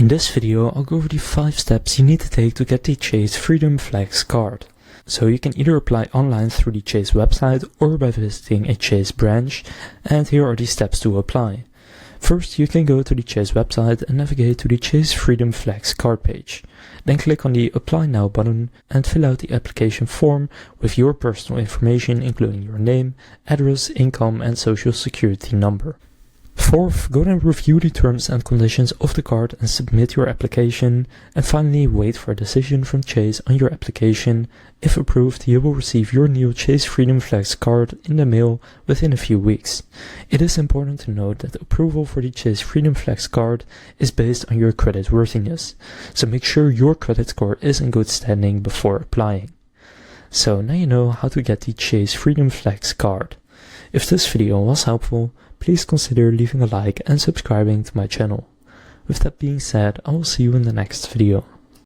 In this video, I'll go over the 5 steps you need to take to get the Chase Freedom Flex card. So you can either apply online through the Chase website or by visiting a Chase branch, and here are the steps to apply. First, you can go to the Chase website and navigate to the Chase Freedom Flex card page. Then click on the Apply Now button and fill out the application form with your personal information including your name, address, income and social security number. Fourth, go and review the terms and conditions of the card and submit your application. And finally, wait for a decision from Chase on your application. If approved, you will receive your new Chase Freedom Flex card in the mail within a few weeks. It is important to note that approval for the Chase Freedom Flex card is based on your credit worthiness, so make sure your credit score is in good standing before applying. So now you know how to get the Chase Freedom Flex card. If this video was helpful, please consider leaving a like and subscribing to my channel. With that being said, I will see you in the next video.